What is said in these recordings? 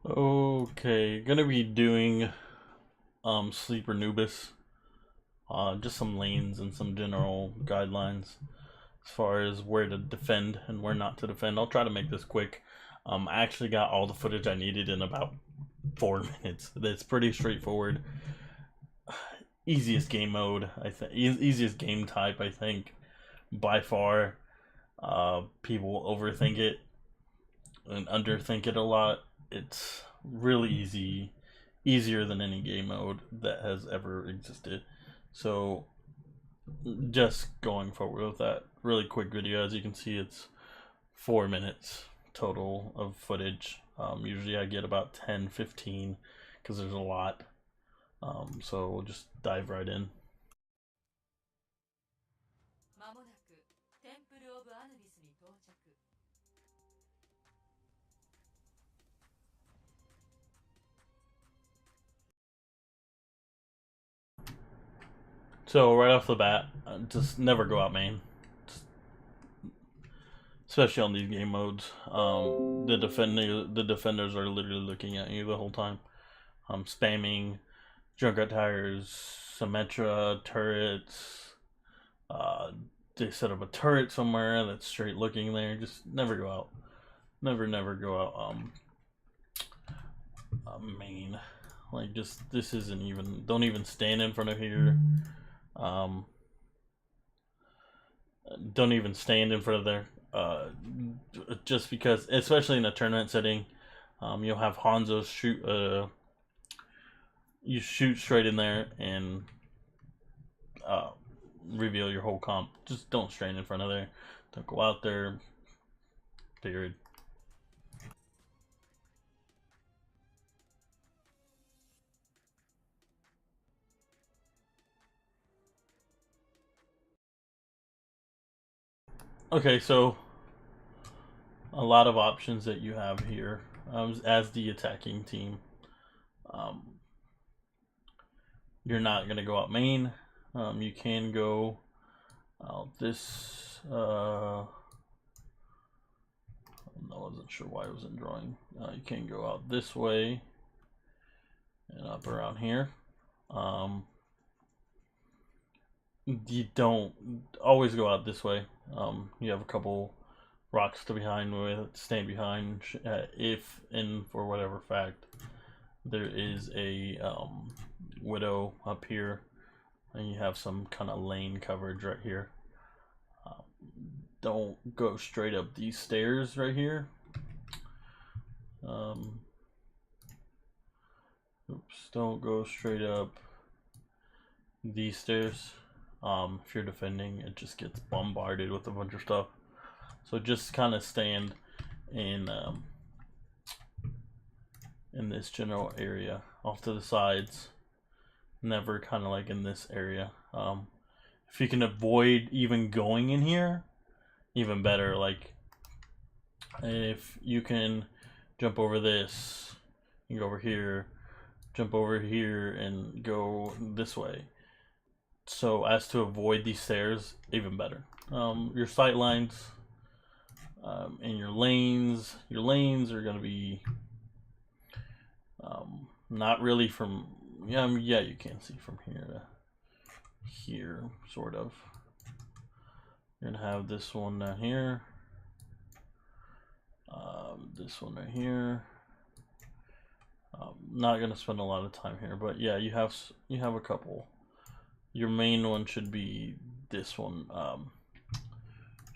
Okay, gonna be doing Sleepernubis. Just some lanes and some general guidelines as far as where to defend and where not to defend. I'll try to make this quick. I actually got all the footage I needed in about 4 minutes. It's pretty straightforward. Easiest game mode, I think. Easiest game type, I think, by far. People overthink it and underthink it a lot. It's really easy, easier than any game mode that has ever existed. So just going forward with that really quick video, as you can see, it's 4 minutes total of footage. Usually I get about 10-15 because there's a lot. So we'll just dive right in. So right off the bat, just never go out main, especially on these game modes. The defenders are literally looking at you the whole time, spamming Junkrat tires, Symmetra turrets. They set up a turret somewhere that's straight looking there. Just never go out. Never go out. Main. Like, just this isn't even. Don't even stand in front of here. Don't even stand in front of there. Just because, especially in a tournament setting, you'll have Hanzo shoot. You shoot straight in there and reveal your whole comp. Just don't stand in front of there. Don't go out there. Period. Okay, so a lot of options that you have here as the attacking team. You're not going to go out main. You can go out this. I wasn't sure why I wasn't drawing. You can go out this way and up around here. You don't always go out this way. You have a couple rocks to stand behind if and for whatever fact there is a widow up here and you have some kind of lane coverage right here. Don't go straight up these stairs right here. Don't go straight up these stairs. If you're defending, it just gets bombarded with a bunch of stuff. So just kind of stand in this general area, off to the sides. Never kind of like in this area. If you can avoid even going in here, even better. Like if you can jump over this, you go over here, jump over here, and go this way. So as to avoid these stairs, even better. Your sight lines and your lanes are going to be not really from, yeah, you can see from here to here, sort of. You're going to have this one down here, this one right here. Not going to spend a lot of time here, but yeah, you have a couple. Your main one should be this one.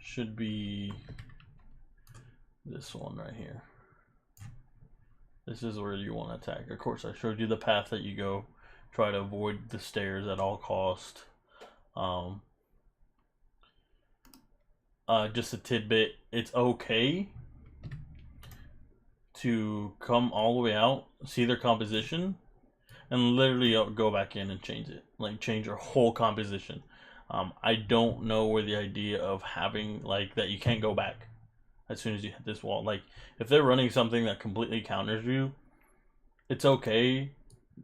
Should be this one right here. This is where you want to attack. Of course, I showed you the path that you go. Try to avoid the stairs at all cost. Just a tidbit. It's okay to come all the way out, see their composition, and literally go back in and change it. Like, change your whole composition. I don't know where the idea of having, like, that you can't go back as soon as you hit this wall. Like, if they're running something that completely counters you, it's okay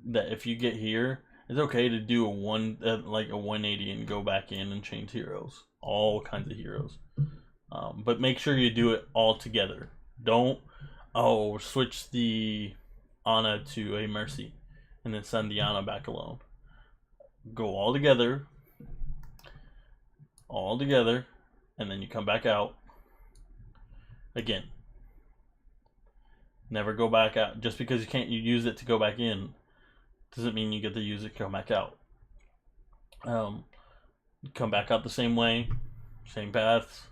that if you get here, it's okay to do like a 180 and go back in and change heroes. All kinds of heroes. But make sure you do it all together. Don't, switch the Anna to a Mercy, and then send the Anna back alone. Go all together, and then you come back out again. Never go back out. Just because you use it to go back in doesn't mean you get to use it to come back out. Come back out the same way, same paths.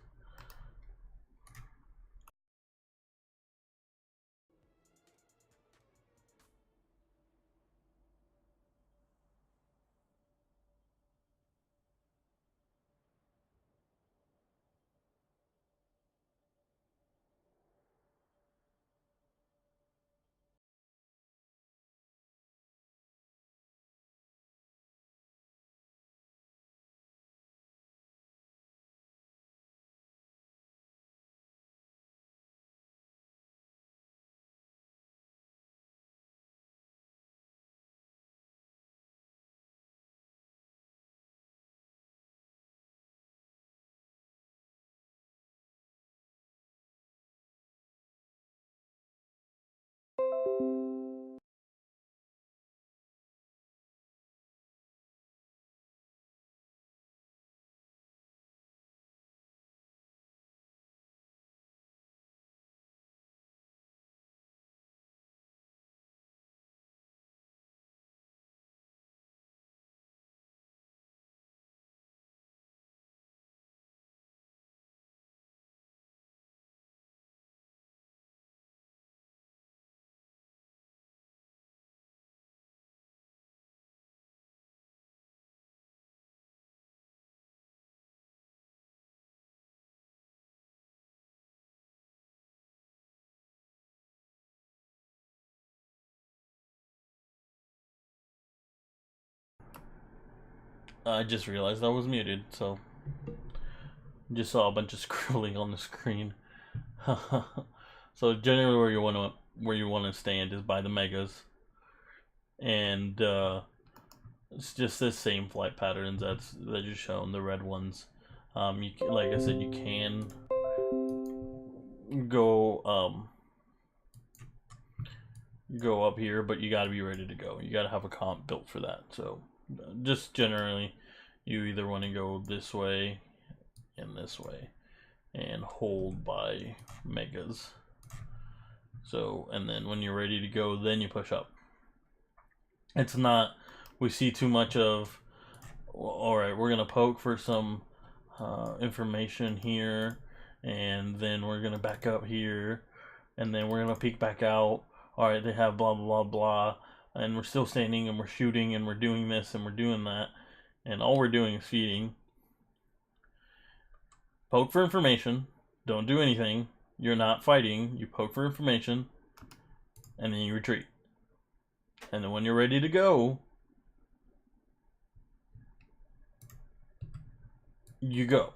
I just realized I was muted, so just saw a bunch of scrolling on the screen. So generally, where you want to stand is by the megas, and it's just the same flight patterns that you're shown, the red ones. Like I said, you can go go up here, but you got to be ready to go. You got to have a comp built for that. So just generally, you either want to go this way and this way, and hold by megas. So, and then when you're ready to go, then you push up. It's not, we see too much of, well, all right, we're going to poke for some information here, and then we're going to back up here, and then we're going to peek back out. All right, they have blah, blah, blah, blah, and we're still standing, and we're shooting, and we're doing this, and we're doing that, and all we're doing is feeding. Poke for information. Don't do anything. You're not fighting. You poke for information, and then you retreat. And then when you're ready to go, you go.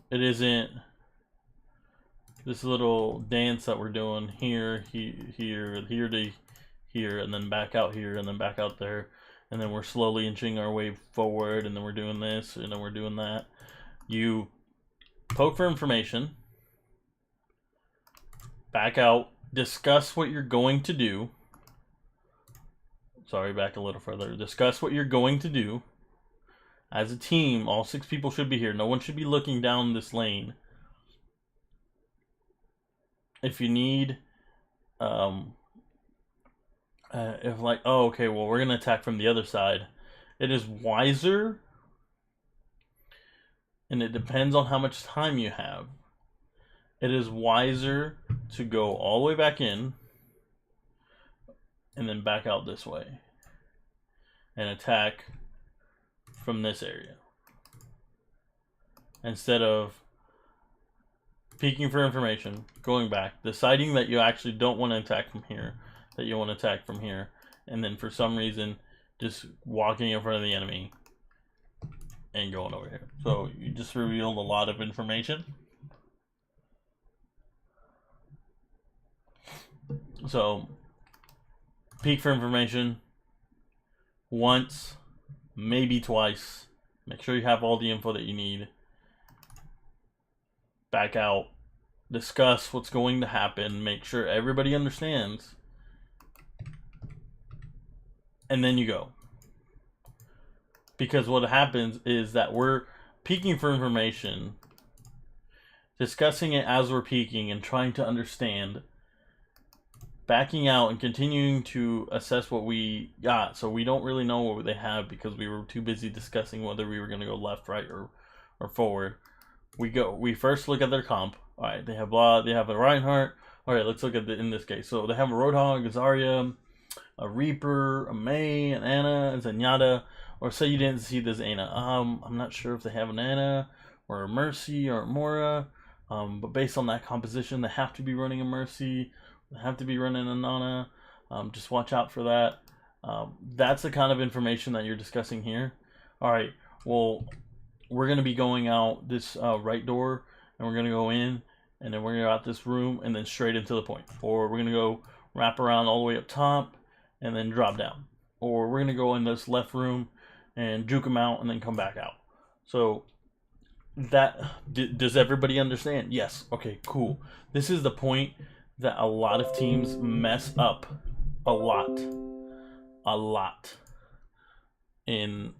It isn't this little dance that we're doing here, here to here, and then back out here, and then back out there, and then we're slowly inching our way forward, and then we're doing this, and then we're doing that. You poke for information, back out, discuss what you're going to do. Sorry, back a little further. Discuss what you're going to do. As a team, all 6 people should be here. No one should be looking down this lane. If you need, if like, oh, okay, well, we're going to attack from the other side. It is wiser, and it depends on how much time you have. It is wiser to go all the way back in, and then back out this way, and attack from this area. Instead of peeking for information, going back, deciding that you actually don't want to attack from here, that you want to attack from here, and then for some reason just walking in front of the enemy and going over here. So you just revealed a lot of information. So peek for information once, maybe twice. Make sure you have all the info that you need. Back out, discuss what's going to happen, make sure everybody understands, and then you go. Because what happens is that we're peeking for information, discussing it as we're peeking and trying to understand, backing out and continuing to assess what we got. So we don't really know what they have because we were too busy discussing whether we were going to go left, right, or forward. We first look at their comp. All right, they have a Reinhardt. All right, let's look at in this case. So they have a Roadhog, a Zarya, a Reaper, a Mei, an Ana, a Zenyatta. Or say you didn't see this Ana. I'm not sure if they have an Ana or a Mercy or a Mora. But based on that composition, they have to be running a Mercy. They have to be running an Ana. Just watch out for that. That's the kind of information that you're discussing here. All right. Well, we're going to be going out this right door, and we're going to go in, and then we're going to go out this room, and then straight into the point. Or we're going to go wrap around all the way up top, and then drop down. Or we're going to go in this left room and juke them out and then come back out. So that does everybody understand? Yes. Okay, cool. This is the point that a lot of teams mess up a lot in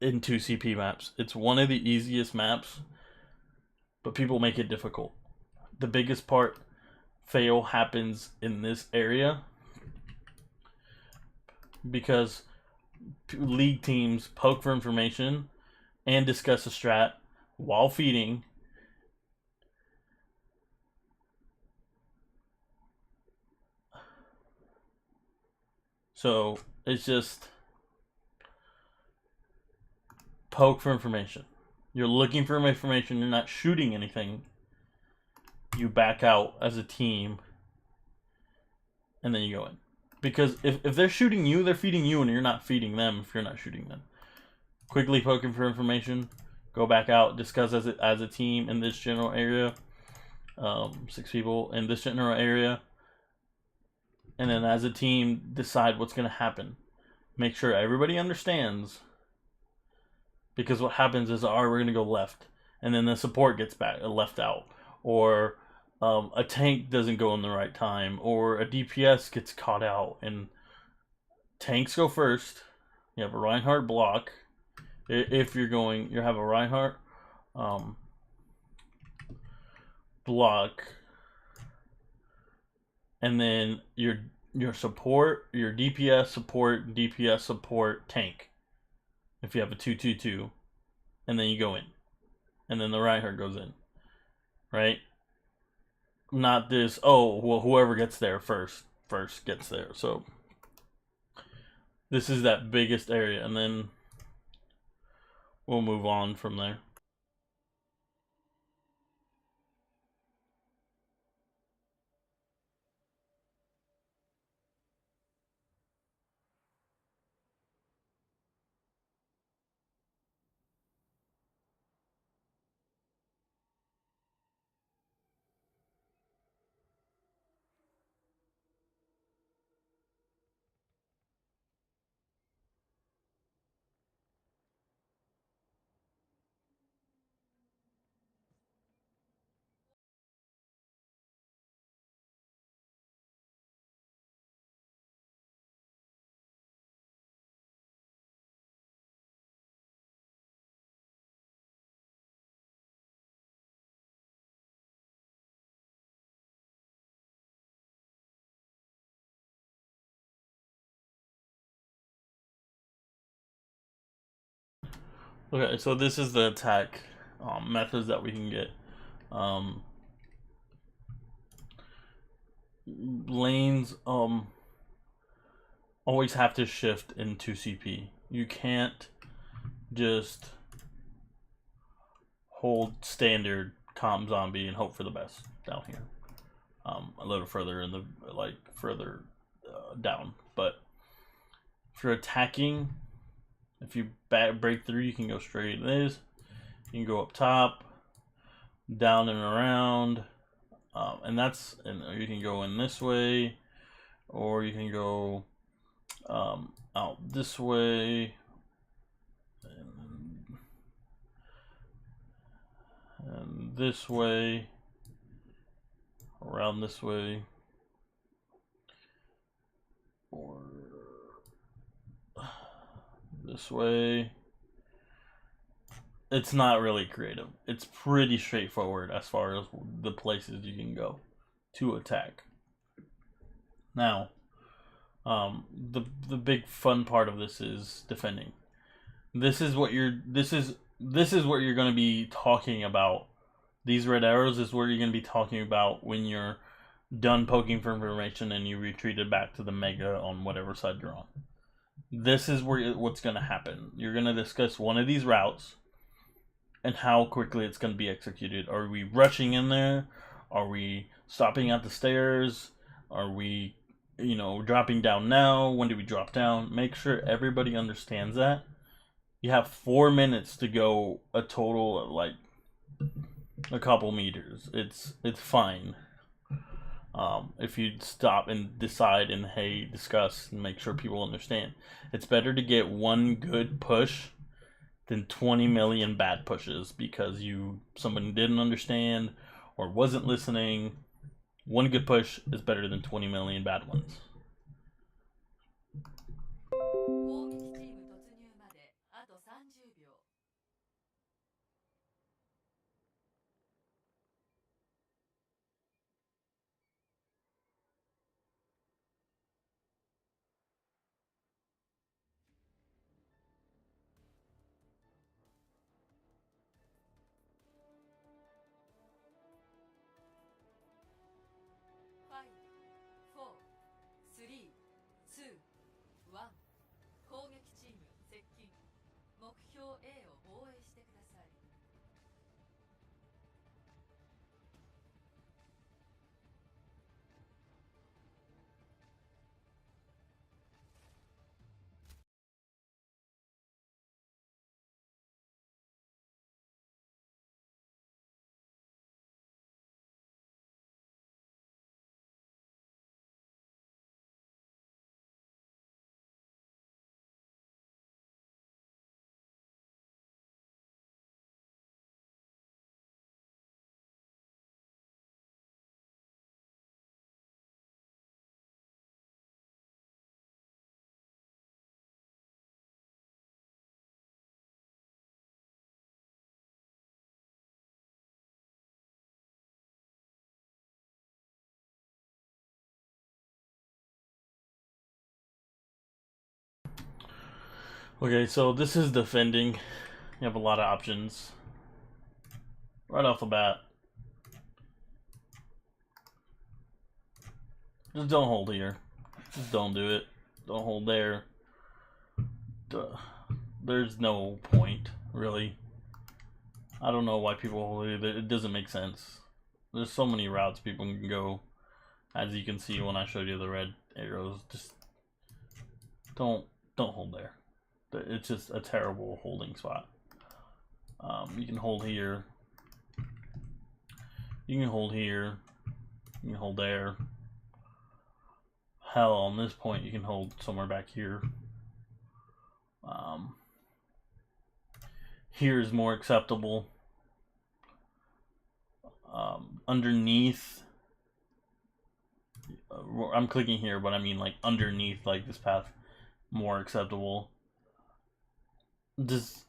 2CP maps. It's one of the easiest maps, but people make it difficult. The biggest fail happens in this area because league teams poke for information and discuss a strat while feeding. So it's just poke for information. You're looking for information, you're not shooting anything. You back out as a team and then you go in. Because if they're shooting you, they're feeding you, and you're not feeding them if you're not shooting them. Quickly poking for information, go back out, discuss as a team in this general area. 6 people in this general area. And then as a team, decide what's going to happen. Make sure everybody understands. Because what happens is, we're going to go left. And then the support gets left out. Or a tank doesn't go in the right time, or a DPS gets caught out, and tanks go first. You have a Reinhardt block. If you have a Reinhardt block, and then your support, your DPS support, tank. If you have a 2-2-2, and then you go in, and then the Reinhardt goes in, right? Not this, whoever gets there first gets there. So this is that biggest area, and then we'll move on from there. Okay, so this is the attack methods that we can get. Lanes always have to shift in 2CP. You can't just hold standard comp zombie and hope for the best down here. A little further in the further down, but if you're attacking, if you break through, you can go straight. This you can go up top, down and around, and you can go in this way, or you can go out this way, and this way, around this way, or this way. It's not really creative. It's pretty straightforward as far as the places you can go to attack. Now, the big fun part of this is defending. This is what you're going to be talking about. These red arrows is where you're going to be talking about when you're done poking for information and you retreated back to the mega on whatever side you're on. This is what's going to happen. You're going to discuss one of these routes and how quickly it's going to be executed. Are we rushing in there? Are we stopping at the stairs? Are we, dropping down now? When do we drop down? Make sure everybody understands that. You have 4 minutes to go a total of like a couple meters. It's fine. If you stop and decide and discuss and make sure people understand. It's better to get one good push than 20 million bad pushes because someone didn't understand or wasn't listening. One good push is better than 20 million bad ones. Okay, so this is defending. You have a lot of options. Right off the bat. Just don't hold here. Just don't do it. Don't hold there. There's no point, really. I don't know why people hold it. It doesn't make sense. There's so many routes people can go. As you can see when I showed you the red arrows. Just don't hold there. It's just a terrible holding spot. You can hold here. You can hold here. You can hold there. Hell, on this point, you can hold somewhere back here. Here is more acceptable. Underneath, I'm clicking here, but I mean like underneath, like this path, more acceptable. Just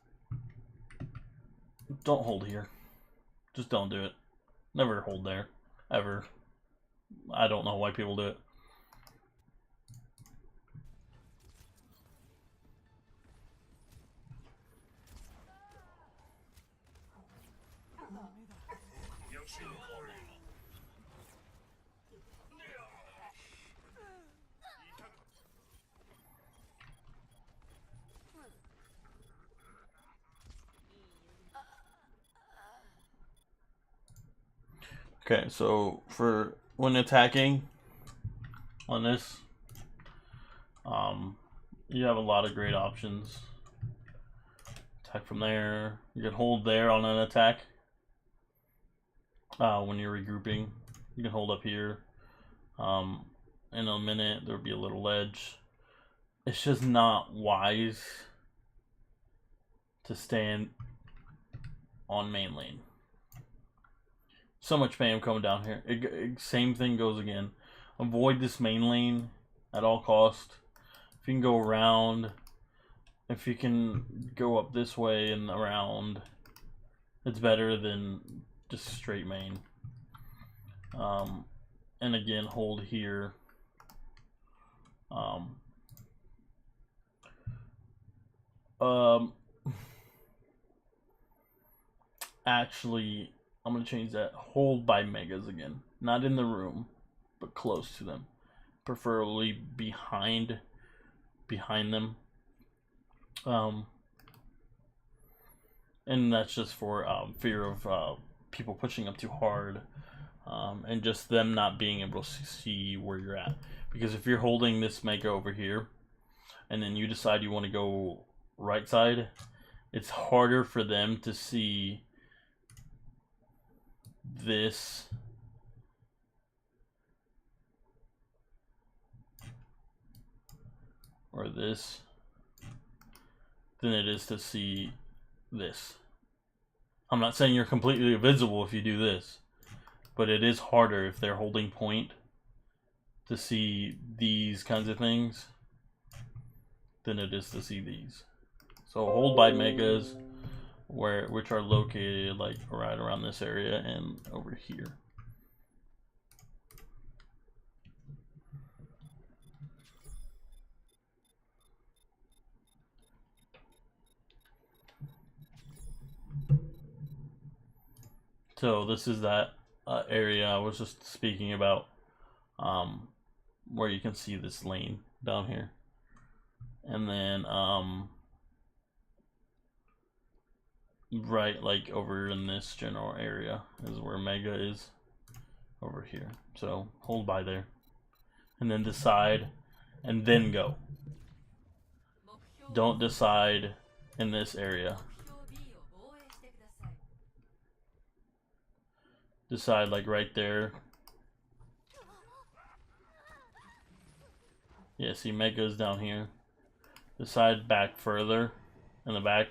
don't hold here. Just don't do it. Never hold there, ever. I don't know why people do it. Okay, so for when attacking on this, you have a lot of great options. Attack from there. You can hold there on an attack. When you're regrouping, you can hold up here. In a minute, there'll be a little ledge. It's just not wise to stand on main lane. So much spam coming down here. Same thing goes again. Avoid this main lane at all cost. If you can go around, if you can go up this way and around, it's better than just straight main. And again, hold here. Actually, I'm gonna change that. Hold by megas again. Not in the room, but close to them. Preferably behind them. And that's just for fear of people pushing up too hard, and just them not being able to see where you're at. Because if you're holding this mega over here, and then you decide you want to go right side, it's harder for them to see this or this than it is to see this. I'm not saying you're completely invisible if you do this, but it is harder if they're holding point to see these kinds of things than it is to see these. So hold by megas, which are located like right around this area and over here. So this is that area I was just speaking about, where you can see this lane down here. And then right like over in this general area is where mega is, over here. So hold by there and then decide and then go. Don't decide in this area. Decide like right there. Yeah, see mega's down here. Decide back further in the back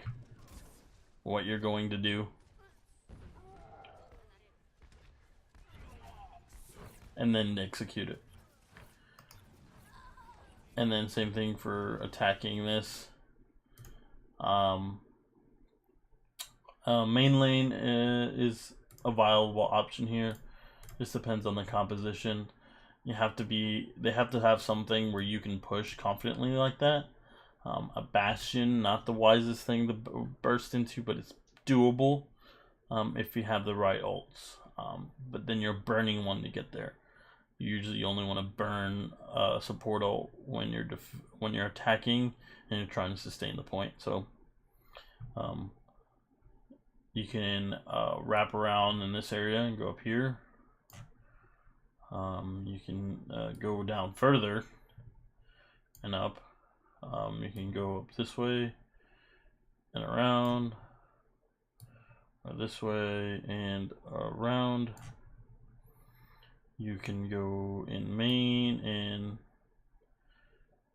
what you're going to do. And then execute it. And then same thing for attacking this. Main lane is a viable option here. This depends on the composition. They have to have something where you can push confidently like that. A bastion, not the wisest thing to burst into, but it's doable if you have the right ults. But then you're burning one to get there. You usually only want to burn a support ult when you're attacking and you're trying to sustain the point. So you can wrap around in this area and go up here. You can go down further and up. You can go up this way and around, or this way and around. You can go in main and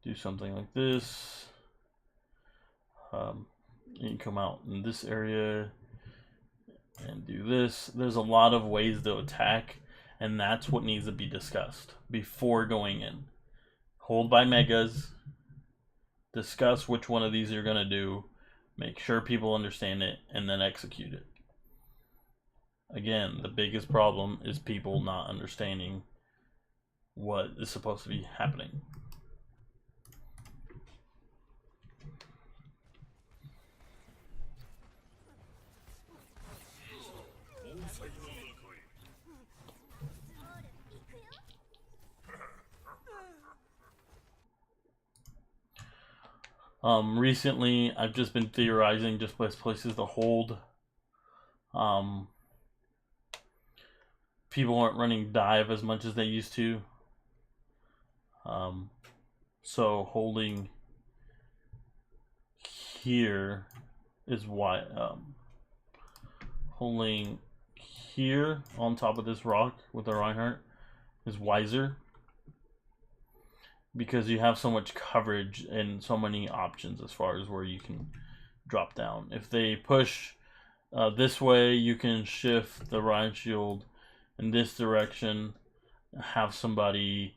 do something like this. You can come out in this area and do this. There's a lot of ways to attack, and that's what needs to be discussed before going in. Hold by megas, discuss which one of these you're going to do, make sure people understand it, and then execute it. Again, the biggest problem is people not understanding what is supposed to be happening. Recently, I've just been theorizing just places to hold. People aren't running dive as much as they used to. So holding here is why. Holding here on top of this rock with the Reinhardt is wiser, because you have so much coverage and so many options as far as where you can drop down. If they push this way, you can shift the Rhine shield in this direction, have somebody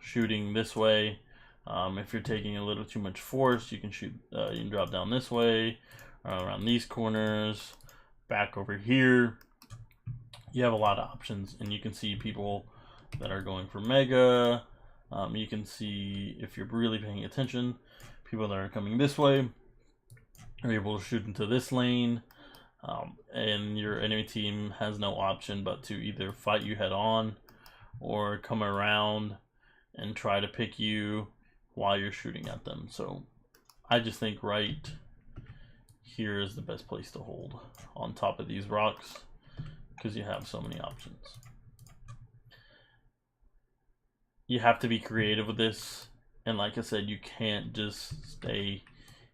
shooting this way. If you're taking a little too much force, you can shoot. You can drop down this way, around these corners, back over here. You have a lot of options, and you can see people that are going for mega. You can see, if you're really paying attention, people that are coming this way are able to shoot into this lane. And your enemy team has no option but to either fight you head on or come around and try to pick you while you're shooting at them. So I just think right here is the best place to hold, on top of these rocks, because you have so many options. You have to be creative with this, and like I said, you can't just stay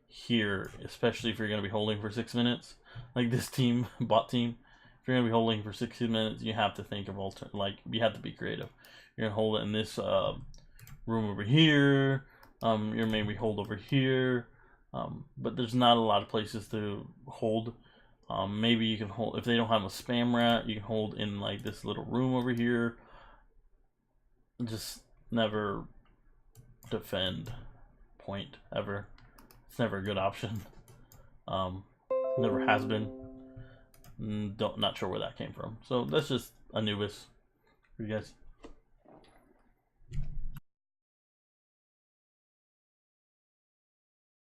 here, especially if you're going to be holding for 6 minutes. Like this team, bot team, if you're going to be holding for 60 minutes, you have to think of you have to be creative. You're going to hold it in this room over here. You're maybe hold over here. But there's not a lot of places to hold. Maybe you can hold, if they don't have a spam rat, you can hold in like this little room over here. Just never defend point ever. It's never a good option. Never has been. Not sure where that came from. So that's just Anubis for you guys.